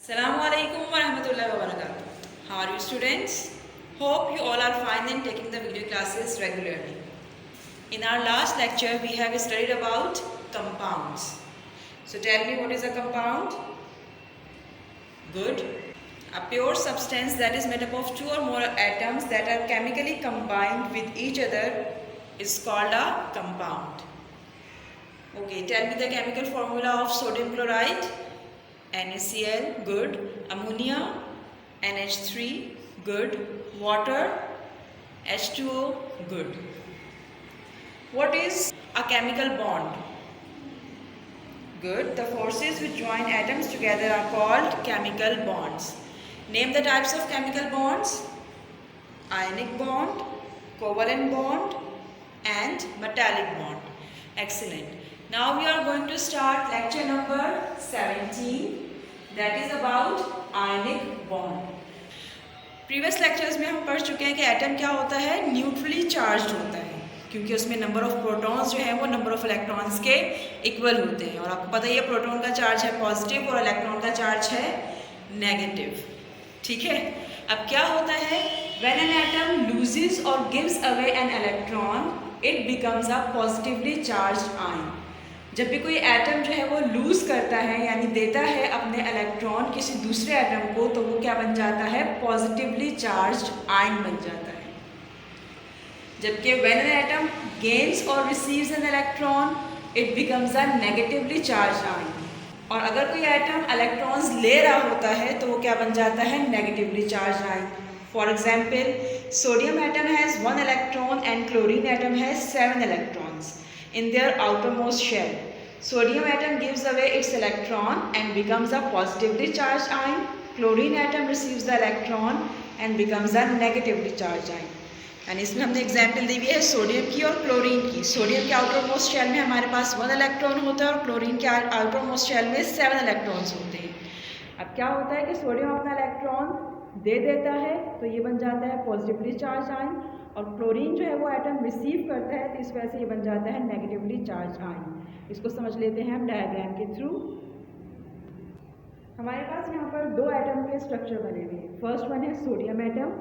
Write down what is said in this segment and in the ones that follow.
Assalamu alaikum wa rahmatullahi wa barakatuh. How are you students? Hope you all are fine and taking the video classes regularly. In our last lecture we have studied about compounds. So tell me, what is a compound? Good. A pure substance that is made up of two or more atoms that are chemically combined with each other is called a compound. Okay, tell me the chemical formula of sodium chloride. NaCl, good. Ammonia, NH3, good. Water, H2O, good. What is a chemical bond? Good. The forces which join atoms together are called chemical bonds. Name the types of chemical bonds. Ionic bond, covalent bond and metallic bond. Excellent. Now we are going to start lecture number 17, that is about ionic bond. Previous lectures में हम पढ़ चुके हैं कि atom क्या होता है, neutrally charged होता है, क्योंकि उसमें नंबर ऑफ प्रोटॉन्स जो है वो नंबर ऑफ इलेक्ट्रॉन्स के इक्वल होते हैं। और आपको पता ही है प्रोटॉन का चार्ज है पॉजिटिव और इलेक्ट्रॉन का चार्ज है नेगेटिव। ठीक है, अब क्या होता है, व्हेन एन एटम लूजेस और gives away an electron it becomes a positively charged ion. जब भी कोई एटम जो है वो लूज़ करता है यानी देता है अपने इलेक्ट्रॉन किसी दूसरे एटम को, तो वो क्या बन जाता है, पॉजिटिवली चार्ज्ड आयन बन जाता है। जबकि व्हेन एन एटम गेन्स और receives an electron it becomes a negatively charged ion. और अगर कोई एटम इलेक्ट्रॉन्स ले रहा होता है तो वो क्या बन जाता है, negatively charged ion. For example, sodium atom has 1 electron and chlorine atom has 7 electrons in their outermost shell. Sodium atom gives away its electron and becomes a positively charged ion. Chlorine atom receives the electron and becomes a negatively charged ion. यानी इसमें हमने example दी हुई है sodium की और chlorine की। Sodium के outer most shell में हमारे पास 1 इलेक्ट्रॉन होता है और क्लोरीन के आउटर मोस्ट शेल में 7 इलेक्ट्रॉन्स होते हैं। अब क्या होता है कि सोडियम अपना इलेक्ट्रॉन दे देता है तो ये बन जाता है पॉजिटिवली चार्ज आयन, और क्लोरीन जो है वो एटम रिसीव करता है तो इस वजह से ये बन जाता है नेगेटिवली चार्ज आयन। इसको समझ लेते हैं हम डायग्राम के थ्रू। हमारे पास यहाँ पर 2 एटम के स्ट्रक्चर बने हुए हैं। फर्स्ट वन है सोडियम एटम।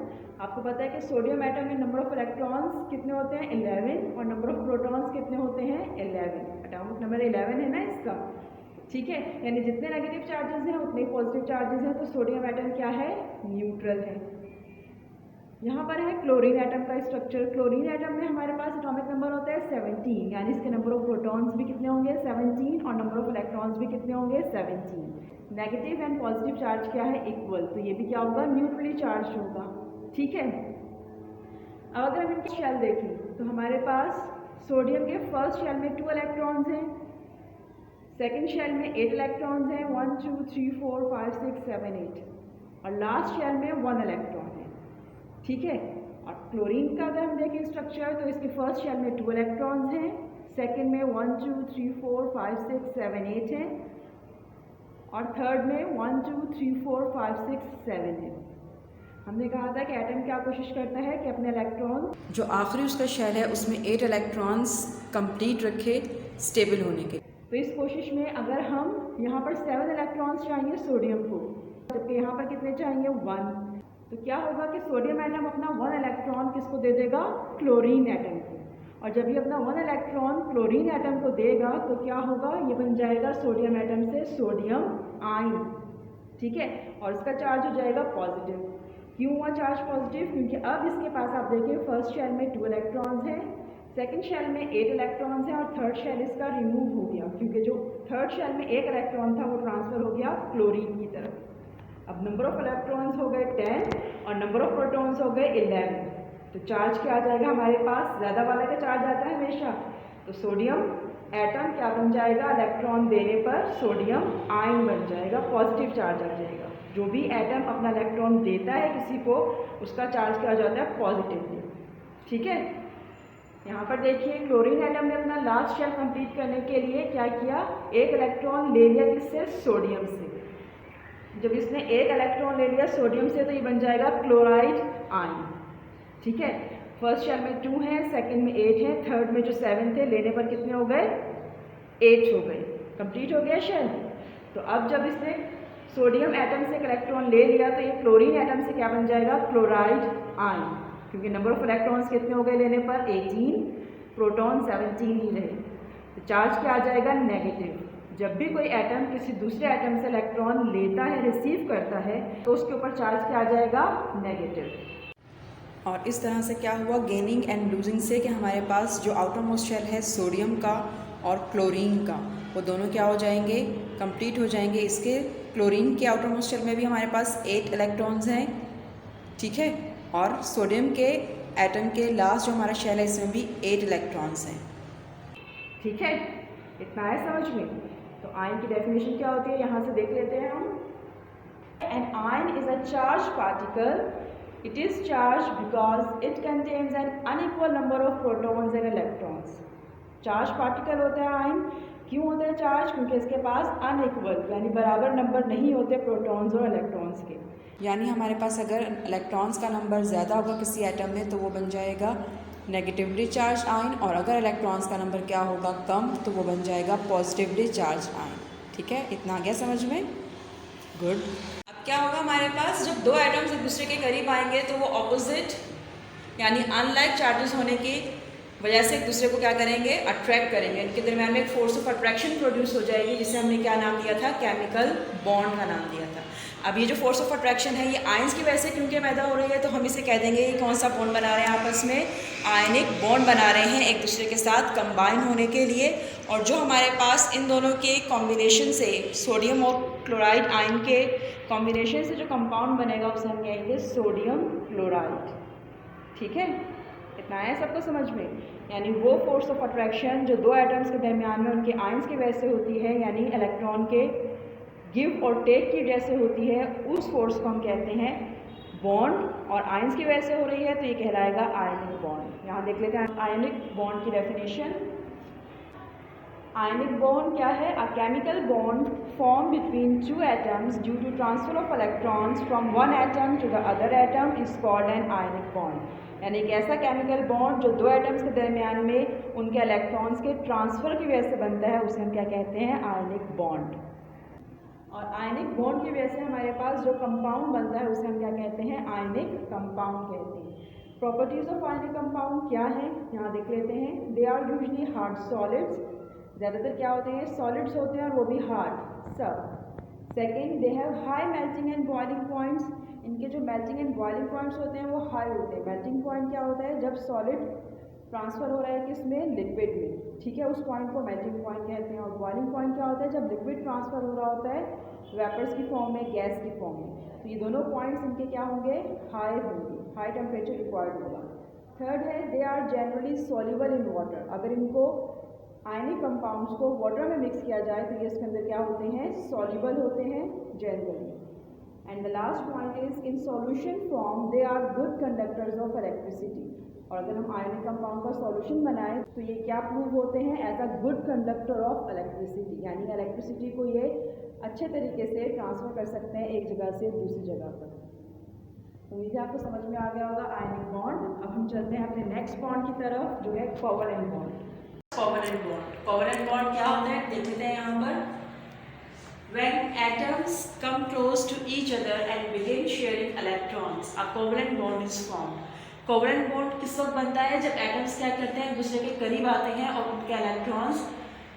आपको पता है कि सोडियम एटम में नंबर ऑफ इलेक्ट्रॉन्स कितने होते हैं, 11, और नंबर ऑफ प्रोटॉन्स कितने होते हैं, 11। एटॉमिक नंबर 11 है ना इसका। ठीक है, यानी जितने नेगेटिव चार्जेस हैं उतने पॉजिटिव चार्जेस हैं, तो सोडियम एटम क्या है, न्यूट्रल है। यहाँ पर है क्लोरीन एटम का स्ट्रक्चर। क्लोरीन एटम में हमारे पास एटॉमिक नंबर होता है 17, यानी इसके नंबर ऑफ प्रोटॉन्स भी कितने होंगे, 17, और नंबर ऑफ इलेक्ट्रॉन्स भी कितने होंगे, 17। नेगेटिव एंड पॉजिटिव चार्ज क्या है, इक्वल, तो ये भी क्या होगा, न्यूट्रली चार्ज होगा। ठीक है, अब अगर हम इनके शेल देखें तो हमारे पास सोडियम के फर्स्ट शेल में 2 इलेक्ट्रॉन्स हैं, सेकेंड शेल में 8 इलेक्ट्रॉन्स हैं, 1 2 3 4 5 6 7 8, और लास्ट शेल में 1 इलेक्ट्रॉन है। ठीक है, और क्लोरीन का अगर हम देखें स्ट्रक्चर तो इसके फर्स्ट शेल में 2 इलेक्ट्रॉन्स हैं, सेकेंड में 1 2 3 4 5 6 7 8 हैं, और थर्ड में 1 2 3 4 5 6 7 है। हमने कहा था कि एटम क्या कोशिश करता है कि अपने इलेक्ट्रॉन जो आखिरी उसका शेल है उसमें 8 इलेक्ट्रॉन्स कंप्लीट रखे स्टेबल होने के। तो इस कोशिश में अगर हम यहाँ पर 7 इलेक्ट्रॉन्स चाहिए सोडियम को, जबकि यहाँ पर कितने चाहिए, 1, तो क्या होगा कि सोडियम एटम अपना 1 इलेक्ट्रॉन किसको दे देगा, क्लोरीन एटम को। और जब ये अपना 1 इलेक्ट्रॉन क्लोरीन एटम को देगा तो क्या होगा, ये बन जाएगा सोडियम एटम से सोडियम आयन। ठीक है, और इसका चार्ज हो जाएगा पॉजिटिव। क्यों हुआ चार्ज पॉजिटिव, क्योंकि अब इसके पास आप देखिए फर्स्ट शेल में 2 इलेक्ट्रॉन्स हैं, सेकेंड शेल में 8 इलेक्ट्रॉन्स हैं, और थर्ड शेल इसका रिमूव हो गया, क्योंकि जो थर्ड शेल में 1 इलेक्ट्रॉन था वो ट्रांसफ़र हो गया क्लोरीन की तरफ। अब नंबर ऑफ इलेक्ट्रॉन्स हो गए 10 और नंबर ऑफ प्रोटॉन्स हो गए 11, तो चार्ज क्या आ जाएगा हमारे पास, ज़्यादा वाले का चार्ज आता है हमेशा, तो सोडियम एटम क्या बन जाएगा, इलेक्ट्रॉन देने पर सोडियम आयन बन जाएगा, पॉजिटिव चार्ज आ जाएगा। जो भी एटम अपना इलेक्ट्रॉन देता है किसी को उसका चार्ज क्या हो जाता है, पॉजिटिवली। ठीक है, यहाँ पर देखिए क्लोरीन एटम ने अपना लास्ट शेल कंप्लीट करने के लिए क्या किया, 1 इलेक्ट्रॉन ले लिया किससे, सोडियम से। जब इसने 1 इलेक्ट्रॉन ले लिया सोडियम से तो ये बन जाएगा क्लोराइड आयन। ठीक है, फर्स्ट शेल में 2 हैं, सेकंड में 8 हैं, थर्ड में जो 7 थे लेने पर कितने हो गए, 8 हो गए, कंप्लीट हो गया शेल। तो अब जब इसने सोडियम एटम से एक इलेक्ट्रॉन ले लिया तो ये क्लोरीन एटम से क्या बन जाएगा, क्लोराइड आयन, क्योंकि नंबर ऑफ इलेक्ट्रॉन्स कितने हो गए लेने पर 18, प्रोटॉन 17 ही रहे, तो चार्ज क्या आ जाएगा, नेगेटिव। जब भी कोई एटम किसी दूसरे एटम से इलेक्ट्रॉन लेता है, रिसीव करता है, तो उसके ऊपर चार्ज क्या आ जाएगा, नेगेटिव। और इस तरह से क्या हुआ, गेनिंग एंड लूजिंग से, कि हमारे पास जो आउटर मोस्ट शेल है सोडियम का और क्लोरीन का, वो दोनों क्या हो जाएंगे, कंप्लीट हो जाएंगे। इसके क्लोरीन के आउटर मोस्ट शेल में भी हमारे पास 8 इलेक्ट्रॉन्स हैं, ठीक है, और सोडियम के एटम के लास्ट जो हमारा शेल है इसमें भी 8 इलेक्ट्रॉन्स हैं, ठीक है। इतना है समझ में। तो आयन की डेफिनेशन क्या होती है, यहाँ से देख लेते हैं हम। An ion is a charge particle, it is charged because it contains an unequal number of protons and electrons। Charge particle होता है आयन, क्यों होता है चार्ज, क्योंकि इसके पास अनइक्वल यानी बराबर नंबर नहीं होते प्रोटॉन्स और इलेक्ट्रॉन्स के। यानी हमारे पास अगर इलेक्ट्रॉन्स का नंबर ज़्यादा होगा किसी एटम में तो वो बन जाएगा नेगेटिवली चार्ज आयन, और अगर इलेक्ट्रॉन्स का नंबर क्या होगा, कम, तो वो बन जाएगा पॉजिटिवली चार्ज आयन। ठीक है, इतना आ गया समझ में, गुड। अब क्या होगा हमारे पास, जब दो एटम्स एक दूसरे के करीब आएंगे तो वो ऑपोजिट यानी अनलाइक चार्जेस होने की वजह से एक दूसरे को क्या करेंगे, अट्रैक्ट करेंगे। इनके दरम्यान में एक फोर्स ऑफ अट्रैक्शन प्रोड्यूस हो जाएगी, जिसे हमने क्या नाम दिया था, केमिकल बॉन्ड का नाम दिया था। अब ये जो फोर्स ऑफ अट्रैक्शन है ये आयंस की वजह से क्योंकि पैदा हो रही है, तो हम इसे कह देंगे ये कौन सा बॉन्ड बना रहे हैं, आपस में आयनिक बॉन्ड बना रहे हैं एक दूसरे के साथ कंबाइन होने के लिए। और जो हमारे पास इन दोनों के कॉम्बिनेशन से, सोडियम और क्लोराइड आयन के कॉम्बिनेशन से जो कंपाउंड बनेगा उसे हम कहेंगे सोडियम क्लोराइड। ठीक है, इतना है सबको समझ में। यानी वो फोर्स ऑफ अट्रैक्शन जो दो एटम्स के दरमियान में उनके आयंस की वजह से होती है, यानी इलेक्ट्रॉन के गिव और टेक की वजह से होती है, उस फोर्स को हम कहते हैं बॉन्ड। और आयंस की वजह से हो रही है तो ये कहलाएगा आयनिक बॉन्ड। यहाँ देख लेते हैं आयनिक बॉन्ड की डेफिनेशन। आयनिक बॉन्ड क्या है, a chemical bond form between two atoms due to transfer of electrons from one atom to the other atom is called an ionic bond. यानी एक ऐसा केमिकल बॉन्ड जो दो atoms के दरमियान में उनके इलेक्ट्रॉन्स के ट्रांसफ़र की वजह से बनता है, उसे हम क्या कहते हैं, आयनिक बॉन्ड। और आयनिक बॉन्ड की वजह से हमारे पास जो कंपाउंड बनता है उसे हम क्या कहते हैं, आयनिक कंपाउंड कहते हैं। प्रॉपर्टीज़ ऑफ आयनिक कंपाउंड क्या है, यहाँ देख लेते हैं। They are usually hard solids, ज़्यादातर क्या होते हैं, सॉलिड्स होते हैं और वो भी हार्ड सब। Second, they have high melting and boiling points, इनके जो मेल्टिंग एंड बॉइलिंग पॉइंट्स होते हैं वो हाई होते हैं। मेल्टिंग पॉइंट क्या होता है, जब सॉलिड ट्रांसफ़र हो रहा है किसमें, लिक्विड में, ठीक है, उस पॉइंट को मेल्टिंग पॉइंट कहते हैं। और बॉइलिंग पॉइंट क्या होता है, जब लिक्विड ट्रांसफ़र हो रहा होता है वेपर्स की फॉर्म में, गैस की फॉर्म में। तो ये दोनों पॉइंट्स इनके क्या होंगे, हाई होंगे, हाई टेम्परेचर रिक्वायर्ड होगा। थर्ड है, they are generally soluble in water, अगर इनको आयनिक कंपाउंड्स को वाटर में मिक्स किया जाए तो ये इसके अंदर क्या होते हैं, सॉल्युबल होते हैं generally. And the last point is in solution form they are good conductors of electricity. और अगर हम आयनिक कंपाउंड का सॉल्यूशन बनाएं तो ये क्या प्रूव होते हैं, as a good conductor of electricity, यानी इलेक्ट्रिसिटी को ये अच्छे तरीके से ट्रांसफ़र कर सकते हैं एक जगह से दूसरी जगह पर। उम्मीद है आपको समझ में आ गया होगा आयनिक बॉन्ड। अब हम चलते हैं अपने नेक्स्ट बॉन्ड की तरफ, जो है covalent bond. Covalent bond, covalent bond क्या होता है देख लेते हैं यहाँ पर। When atoms come close to each other and begin sharing electrons, a covalent bond is formed. Covalent bond किस वक्त बनता है, जब एटम्स क्या करते हैं एक दूसरे के करीब आते हैं और उनके इलेक्ट्रॉन्स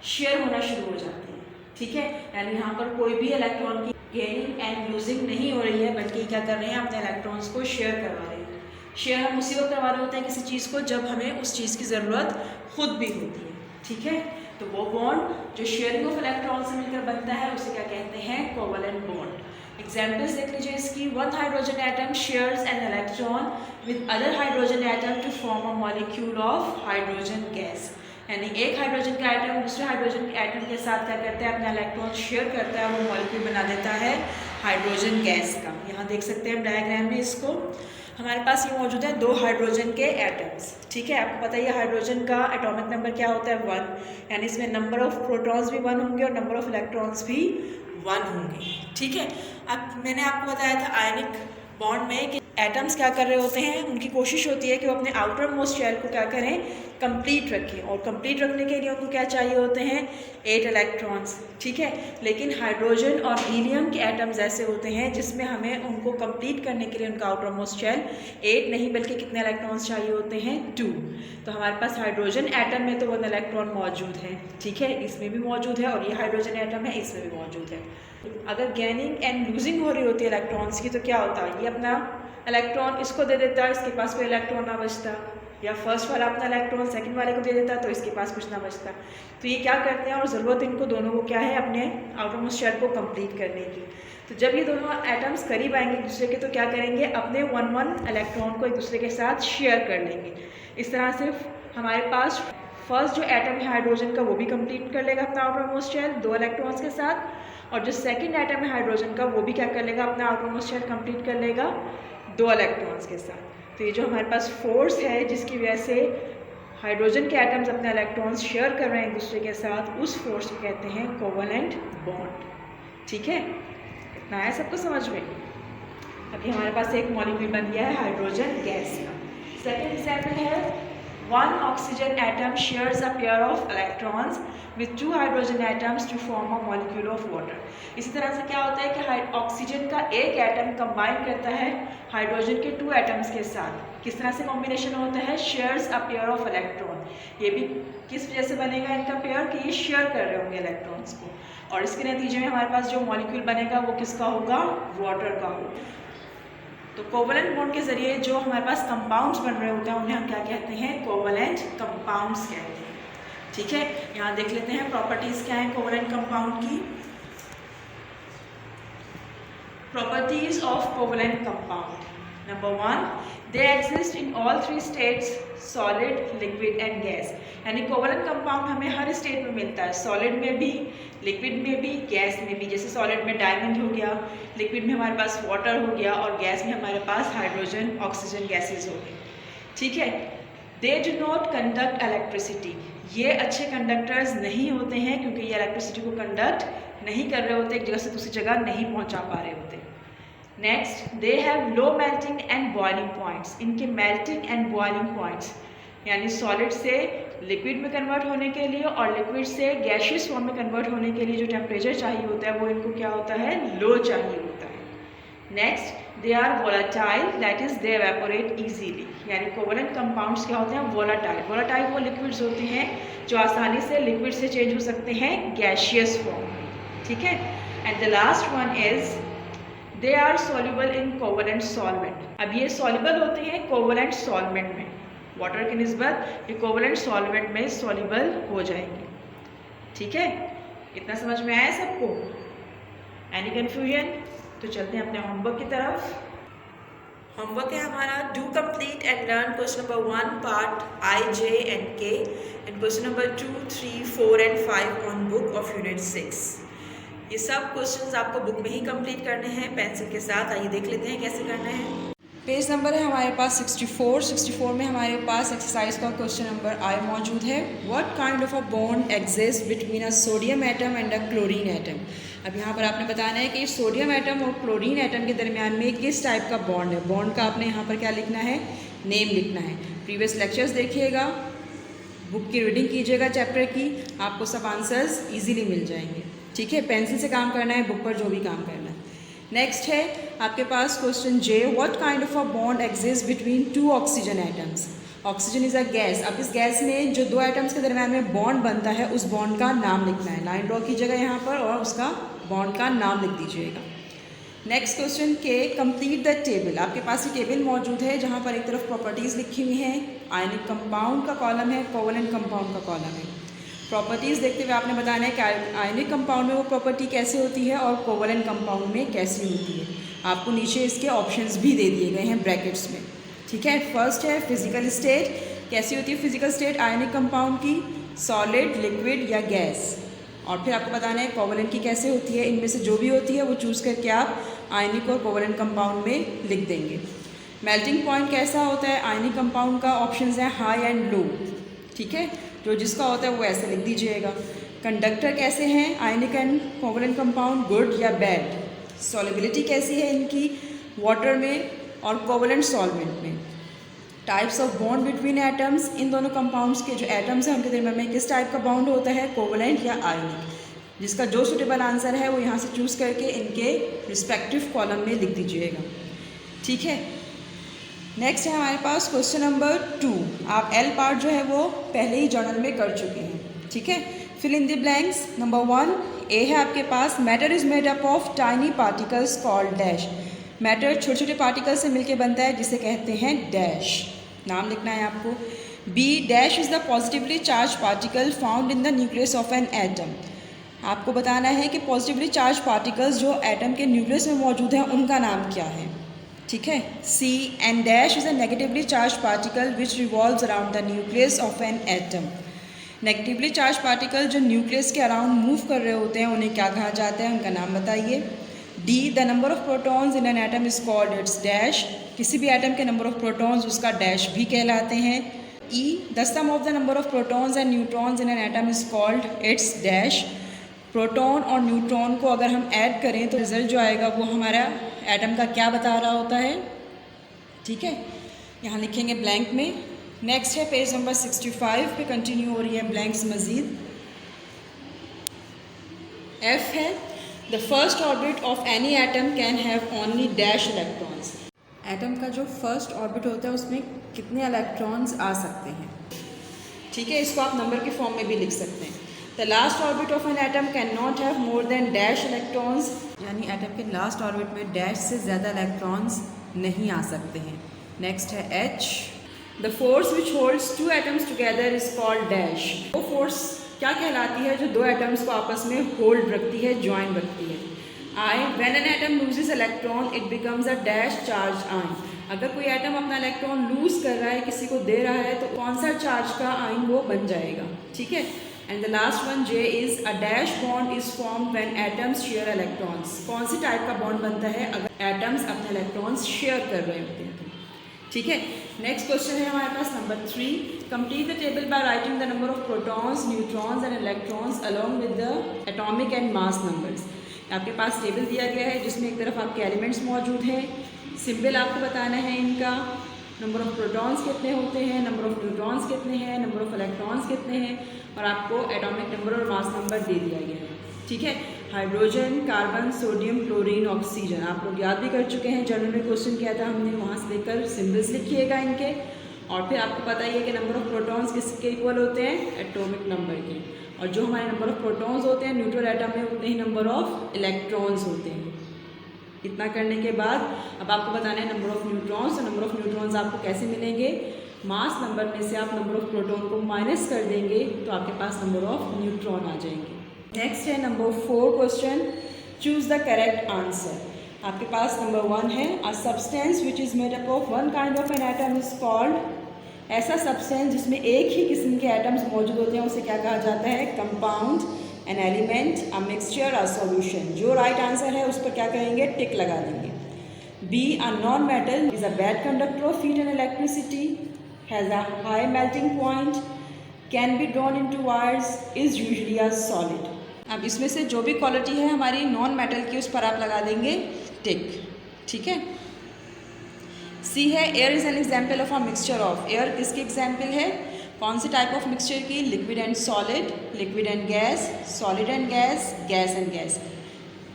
शेयर होना शुरू हो जाते हैं। ठीक है, यानी यहाँ पर कोई भी इलेक्ट्रॉन की गेनिंग एंड लूजिंग नहीं हो रही है, बल्कि क्या कर रहे हैं, अपने इलेक्ट्रॉन्स को शेयर करवा रहे हैं। शेयर हम उसी वक्त करवा रहे होते हैं किसी चीज़ को जब हमें उस चीज़ की ज़रूरत खुद भी होती है। ठीक है, तो वो बॉन्ड जो शेयरिंग ऑफ इलेक्ट्रॉन से मिलकर बनता है उसे क्या कहते हैं, कोवलेंट बॉन्ड। एग्जाम्पल्स देख लीजिए इसकी। One hydrogen atom shares an electron with other hydrogen atom to form a molecule of hydrogen gas. यानी एक हाइड्रोजन का एटम दूसरे हाइड्रोजन के एटम के साथ क्या करता है, अपना इलेक्ट्रॉन शेयर करता है, वो मॉलिक्यूल बना देता है हाइड्रोजन गैस का। यहाँ देख सकते हैं हम डायग्राम में इसको। हमारे पास ये मौजूद है दो हाइड्रोजन के एटम्स। ठीक है, आपको पता है हाइड्रोजन का एटॉमिक नंबर क्या होता है, 1, यानी इसमें नंबर ऑफ प्रोटॉन्स भी 1 होंगे और नंबर ऑफ इलेक्ट्रॉन्स भी 1 होंगे। ठीक है, अब मैंने आपको बताया था आयनिक बॉन्ड में कि एटम्स क्या कर रहे होते हैं, उनकी कोशिश होती है कि वो अपने आउटर मोस्ट शेल को क्या करें, कंप्लीट रखें, और कंप्लीट रखने के लिए उनको क्या चाहिए होते हैं, 8 इलेक्ट्रॉन्स, ठीक है। लेकिन हाइड्रोजन और हीलियम के एटम्स ऐसे होते हैं जिसमें हमें उनको कंप्लीट करने के लिए उनका आउटर मोस्ट शेल 8 नहीं बल्कि कितने इलेक्ट्रॉन्स चाहिए होते हैं, 2। तो हमारे पास हाइड्रोजन एटम में तो 1 इलेक्ट्रॉन मौजूद है, ठीक है, इसमें भी मौजूद है, और ये हाइड्रोजन एटम है, इसमें भी मौजूद है। अगर गेनिंग एंड लूजिंग हो रही होती है इलेक्ट्रॉन्स की, तो क्या होता है, ये अपना इलेक्ट्रॉन इसको दे देता है, इसके पास कोई इलेक्ट्रॉन ना बचता, या फर्स्ट वाला अपना इलेक्ट्रॉन सेकंड वाले को दे देता तो इसके पास कुछ ना बचता। तो ये क्या करते हैं, और ज़रूरत इनको दोनों को क्या है, अपने आउटर मोस्ट शेल को कंप्लीट करने की। तो जब ये दोनों एटम्स करीब आएंगे एक दूसरे के, तो क्या करेंगे, अपने 1 इलेक्ट्रॉन को एक दूसरे के साथ शेयर कर लेंगे। इस तरह से हमारे पास फर्स्ट जो एटम है हाइड्रोजन का, वो भी कंप्लीट कर लेगा अपना आउटर मोस्ट शेल 2 इलेक्ट्रॉन्स के साथ, और जो सेकंड एटम है हाइड्रोजन का, वो भी क्या कर लेगा, अपना आउटर मोस्ट शेल कंप्लीट कर लेगा 2 इलेक्ट्रॉन्स के साथ। तो ये जो हमारे पास फोर्स है जिसकी वजह से हाइड्रोजन के एटम्स अपने इलेक्ट्रॉन्स शेयर कर रहे हैं एक दूसरे के साथ, उस फोर्स को कहते हैं कोवेलेंट बॉन्ड, ठीक है। इतना है सबको समझ में। अभी हमारे पास एक मॉलिक्यूल बन गया है हाइड्रोजन गैस का। सेकेंड एग्जाम्पल है, 1 oxygen atom shares a pair of electrons with 2 hydrogen atoms to form a molecule of water। इसी तरह से क्या होता है कि ऑक्सीजन का एक एटम कंबाइन करता है हाइड्रोजन के 2 एटम्स के साथ। किस तरह से कॉम्बिनेशन होता है, shares a pair of electron. ये भी किस वजह से बनेगा इनका पेयर, कि ये शेयर कर रहे होंगे इलेक्ट्रॉन्स को, और इसके नतीजे में हमारे पास जो मॉलिक्यूल बनेगा वो किसका होगा, वाटर का होगा। तो कोवेलेंट बॉन्ड के जरिए जो हमारे पास कंपाउंड्स बन रहे होते हैं उन्हें हम क्या कहते हैं, कोवेलेंट कंपाउंड्स कहते हैं, ठीक है। यहाँ देख लेते हैं प्रॉपर्टीज क्या है कोवेलेंट कंपाउंड की। Properties of covalent compound, number 1, they exist in all 3 states, solid, liquid and gas. यानी कोवेलेंट कंपाउंड हमें हर स्टेट में मिलता है, सॉलिड में भी, लिक्विड में भी, गैस में भी। जैसे सॉलिड में डायमंड हो गया, लिक्विड में हमारे पास वाटर हो गया, और गैस में हमारे पास हाइड्रोजन ऑक्सीजन गैसेज हो गए, ठीक है। They do not conduct electricity, ये अच्छे कंडक्टर्स नहीं होते हैं क्योंकि ये इलेक्ट्रिसिटी को कंडक्ट नहीं कर रहे होते, एक जगह से दूसरी जगह नहीं पहुंचा पा रहे होते। Next, they have low melting and boiling points, इनके मेल्टिंग एंड बॉइलिंग पॉइंट्स यानी सॉलिड से लिक्विड में कन्वर्ट होने के लिए और लिक्विड से गैशियस फॉर्म में कन्वर्ट होने के लिए जो टेम्परेचर चाहिए होता है वो इनको क्या होता है, लो चाहिए होता है। Next, they are volatile, that is they evaporate easily, यानी कोवेलेंट कंपाउंड्स क्या होते हैं, वोलाटाइल। वोलाटाइल वो लिक्विड्स होते हैं जो आसानी से लिक्विड से चेंज हो सकते हैं गैशियस फॉर्म में, ठीक है। And the last one is they are soluble in covalent solvent. अब ये सॉल्युबल होते हैं कोवेलेंट सॉल्वेंट में, वाटर की निस्बत ये कोवेलेंट सॉल्वेंट में सॉल्युबल हो जाएंगे, ठीक है। इतना समझ में आया सबको, एनी कन्फ्यूजन? तो चलते हैं अपने होमवर्क की तरफ। होमवर्क है हमारा, do complete and learn question number 1 part I, J and K and question number 2, 3, 4 and 5 on book of unit 6। ये सब क्वेश्चंस आपको बुक में ही कंप्लीट करने हैं पेंसिल के साथ। आइए देख लेते हैं कैसे करना है। पेज नंबर है हमारे पास 64 में हमारे पास एक्सरसाइज का क्वेश्चन नंबर I मौजूद है। What kind of a bond exist between a sodium atom and a chlorine atom. अब यहाँ पर आपने बताना है कि सोडियम एटम और क्लोरीन एटम के दरमियान में किस टाइप का बॉन्ड है। बॉन्ड का आपने यहाँ पर क्या लिखना है, नेम लिखना है। प्रीवियस लेक्चर्स देखिएगा, बुक की रीडिंग कीजिएगा चैप्टर की, आपको सब आंसर्स ईजीली मिल जाएंगे, ठीक है। पेंसिल से काम करना है, बुक पर जो भी काम करना है। नेक्स्ट है आपके पास question J, what kind of a bond exist between 2 oxygen atoms. Oxygen is a gas. अब इस गैस में जो 2 एटम्स के दरम्यान में बॉन्ड बनता है उस बॉन्ड का नाम लिखना है। लाइन ड्रॉ कीजिएगा यहाँ पर और उसका बॉन्ड का नाम लिख दीजिएगा। Next question K, complete the table. आपके पास ये टेबल मौजूद है जहाँ पर एक तरफ प्रॉपर्टीज़ लिखी हुई हैं, आयनिक कंपाउंड का कॉलम है, कोवेलेंट कंपाउंड का कॉलम है। प्रॉपर्टीज़ देखते हुए आपने बताना है कि आयनिक कंपाउंड में वो प्रॉपर्टी कैसे होती है और कोवेलेंट कंपाउंड में कैसी होती है। आपको नीचे इसके ऑप्शंस भी दे दिए गए हैं ब्रैकेट्स में, ठीक है। फर्स्ट है फिजिकल स्टेट, कैसी होती है फिजिकल स्टेट आयनिक कंपाउंड की, सॉलिड, लिक्विड या गैस। और फिर आपको बताना है कोवेलेंट की कैसे होती है। इनमें से जो भी होती है वो चूज़ करके आप आयनिक और कोवेलेंट कंपाउंड में लिख देंगे। मेल्टिंग पॉइंट कैसा होता है आयनिक कंपाउंड का, ऑप्शंस हैं हाई एंड लो, ठीक है। जो जिसका होता है वो ऐसे लिख दीजिएगा। कंडक्टर कैसे हैं ionic and covalent compound, good या बैड। सॉल्युबिलिटी कैसी है इनकी वाटर में और कोवलेंट सॉल्वेंट में। Types of bond between atoms, इन दोनों कंपाउंड्स के जो एटम्स हैं उनके दरमियान में किस टाइप का बॉन्ड होता है, कोवलेंट या आयनिक। जिसका जो सूटेबल आंसर है वो यहाँ से चूज़ करके इनके रिस्पेक्टिव कॉलम में लिख दीजिएगा। ठीक है, नेक्स्ट है हमारे पास क्वेश्चन नंबर 2। आप एल पार्ट जो है वो पहले ही जर्नल में कर चुके हैं। ठीक है, fill in the blanks. Number 1 A है आपके पास, matter is made up of tiny particles called dash. Matter छोटे छोटे पार्टिकल से मिलकर बनता है जिसे कहते हैं डैश। नाम लिखना है आपको। B, dash is the positively charge particle found in the nucleus of an atom. आपको बताना है कि पॉजिटिवली चार्ज पार्टिकल्स जो एटम के न्यूक्लियस में मौजूद हैं उनका नाम क्या है। ठीक है, C, an dash is a negatively charge particle which revolves around the nucleus of an atom. Negatively charge particle जो न्यूक्लियस के अराउंड मूव कर रहे होते हैं उन्हें क्या कहा जाता है, उनका नाम बताइए। D, the number of protons in an atom is called its dash. किसी भी एटम के नंबर ऑफ प्रोटॉन्स उसका डैश भी कहलाते हैं। E, the sum of the number of protons and neutrons in an atom is called its dash. Proton और neutron को अगर हम ऐड करें तो रिजल्ट जो आएगा वो हमारा एटम का क्या बता रहा होता है। ठीक है, यहाँ लिखेंगे ब्लैंक में। नेक्स्ट है पेज नंबर 65 पे कंटिन्यू हो रही है ब्लैंक्स मजीद। एफ है, the first orbit of any atom can have only dash electrons. Atom का जो फर्स्ट ऑर्बिट होता है उसमें कितने इलेक्ट्रॉन्स आ सकते हैं। ठीक है, इसको आप नंबर के फॉर्म में भी लिख सकते हैं। The last orbit of an atom can not have more than dash electrons, यानी एटम के लास्ट ऑर्बिट में डैश से ज़्यादा इलेक्ट्रॉन्स नहीं आ सकते हैं। नेक्स्ट है H, the force which holds two atoms together is called dash. वो फोर्स क्या कहलाती है जो दो एटम्स को आपस में होल्ड रखती है, ज्वाइन रखती है। I, when an atom loses electron it becomes a dash charge ion. अगर कोई एटम अपना इलेक्ट्रॉन लूज कर रहा है, किसी को दे रहा है, तो कौन सा चार्ज का आयन वो बन जाएगा। ठीक है, and the last one J is a dash bond is form when atoms share electrons. कौन सी टाइप का बॉन्ड बनता है अगर एटम्स अपने इलेक्ट्रॉन्स शेयर कर रहे होते हैं। ठीक है, नेक्स्ट क्वेश्चन है हमारे पास number 3। Complete the table by writing the number of protons, neutrons and electrons along with the atomic and mass numbers. आपके पास टेबल दिया गया है जिसमें एक तरफ आपके एलिमेंट्स मौजूद हैं, सिंबल आपको बताना है इनका, नंबर ऑफ प्रोटॉन्स कितने होते हैं, नंबर ऑफ न्यूट्रॉन्स कितने हैं, नंबर ऑफ इलेक्ट्रॉन्स कितने हैं, और आपको एटॉमिक नंबर और मास नंबर दे दिया गया है। ठीक है, hydrogen, carbon, sodium, chlorine, oxygen आप लोग याद भी कर चुके हैं, जर्नल में क्वेश्चन किया था हमने, वहाँ से लेकर सिंबल्स लिखिएगा इनके। और फिर आपको पता ही है कि नंबर ऑफ प्रोटॉन्स किसके इक्वल होते हैं, एटॉमिक नंबर के, और जो हमारे नंबर ऑफ प्रोटॉन्स होते हैं न्यूट्रल एटम में उतने ही नंबर ऑफ इलेक्ट्रॉन्स होते हैं। इतना करने के बाद अब आपको बताना है नंबर ऑफ न्यूट्रॉन्स। और नंबर ऑफ न्यूट्रॉन्स आपको कैसे मिलेंगे, मास नंबर में से आप नंबर ऑफ प्रोटॉन को माइनस कर देंगे तो आपके पास नंबर ऑफ न्यूट्रॉन आ जाएंगे। नेक्स्ट है number 4 question, choose the correct answer. आपके पास नंबर 1 है, a substance which is made up of one kind of an atom is called. ऐसा सब्सटेंस जिसमें एक ही किस्म के एटम्स मौजूद होते हैं उसे क्या कहा जाता है, compound, an element, a mixture, a solution. जो राइट आंसर है उस पर क्या करेंगे, टिक लगा देंगे। B, a non metal is a bad conductor of heat and electricity, has a high melting point, can be drawn into wires, is usually a solid. अब इसमें से जो भी क्वालिटी है हमारी नॉन मेटल की उस पर आप लगा देंगे टिक। ठीक है, सी है, air is an example of a mixture of. Air किसकी एग्जाम्पल है, कौन सी टाइप ऑफ मिक्सचर की, liquid and solid, liquid and gas, solid and gas, gas and gas.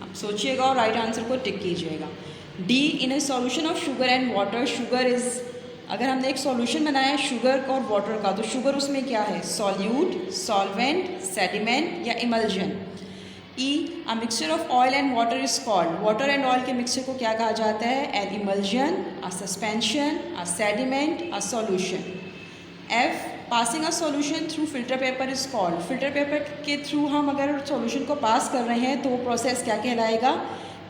आप सोचिएगा और राइट आंसर को टिक कीजिएगा। D, in A solution of sugar and water, sugar is, अगर हमने एक सॉल्यूशन बनाया है शुगर और वाटर का तो शुगर उसमें क्या है, सॉल्यूट, सॉल्वेंट, सेडिमेंट या emulsion. E, a mixture of oil and water is called, water and oil के मिक्सचर को क्या कहा जाता है, an emulsion, a suspension, a sediment, a solution. F, passing a solution through filter paper is called, filter paper के through हम अगर solution को पास कर रहे हैं तो वो प्रोसेस क्या कहलाएगा,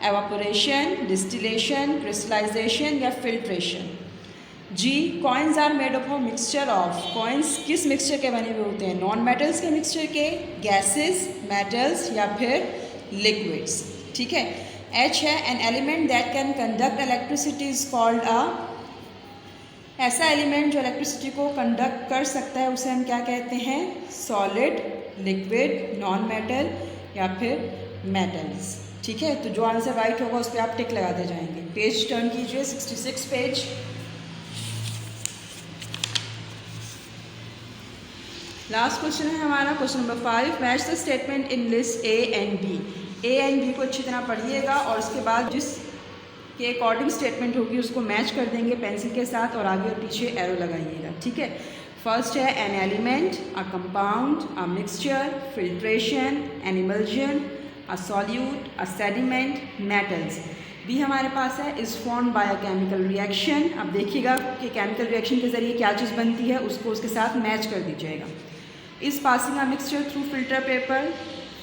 एवापोरेशन, डिस्टिलेशन, क्रिस्टलाइजेशन या filtration. G, coins are made up of mixture of, coins किस मिक्सचर के बने हुए होते हैं, नॉन मेटल्स के मिक्सचर के, गैसेस, मेटल्स या फिर लिक्विड्स। ठीक है, एच है, an element that can conduct electricity is called a, ऐसा एलिमेंट जो इलेक्ट्रिसिटी को कंडक्ट कर सकता है उसे हम क्या कहते हैं, सॉलिड, लिक्विड, नॉन मेटल या फिर मेटल्स। ठीक है, तो जो आंसर राइट होगा उस पर आप टिक लगाते जाएंगे। पेज टर्न कीजिए, 66 पेज। लास्ट क्वेश्चन है हमारा question number 5। Match the statement in list A and B. A and B को अच्छी तरह पढ़िएगा और उसके बाद जिस के अकॉर्डिंग स्टेटमेंट होगी उसको मैच कर देंगे पेंसिल के साथ और आगे और पीछे एरो लगाइएगा। ठीक है, फर्स्ट है an element, a compound, a mixture, filtration, an emulsion, a solute, a sediment, metals. B हमारे पास है is formed by a chemical reaction. अब देखिएगा कि केमिकल रिएक्शन के ज़रिए क्या चीज़ बनती है, उसको उसके साथ मैच कर दीजिएगा। Is passing a mixture through filter paper.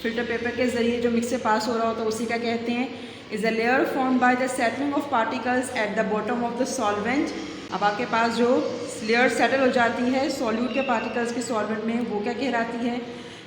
Filter paper के ज़रिए जो मिक्सचर पास हो रहा होता है उसी का कहते हैं। Is a layer form by the settling of particles at the bottom of the solvent. अब आपके पास जो लेयर सेटल हो जाती है सॉल्यूट के पार्टिकल्स के सॉल्वेंट में, वो क्या कहलाती है?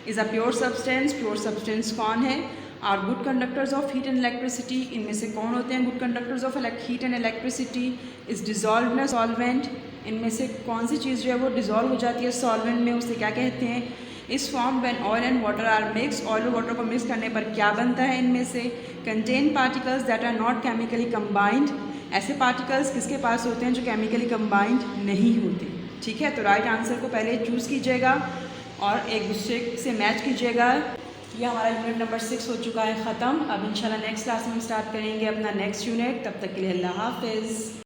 Is a pure substance. Pure substance कौन है? Are good conductors of heat and electricity. इनमें से कौन होते हैं good conductors of heat and electricity? Is dissolve in a solvent. इनमें से कौन सी चीज़ जो है वो डिजॉल्व हो जाती है सॉल्वेंट में, उसे क्या कहते हैं? इस form when oil and water are mix. Oil और वाटर को मिक्स करने पर क्या बनता है इनमें से? Contain particles that are not chemically combined. ऐसे पार्टिकल्स किसके पास होते हैं जो केमिकली कंबाइंड नहीं होते। ठीक है, तो राइट आंसर को पहले चूज़ कीजिएगा और एक दूसरे से मैच कीजिएगा। ये हमारा यूनिट नंबर 6 हो चुका है ख़त्म। अब इंशाल्लाह नेक्स्ट क्लास में स्टार्ट करेंगे अपना नेक्स्ट यूनिट। तब तक के लिए अल्लाह हाफिज़।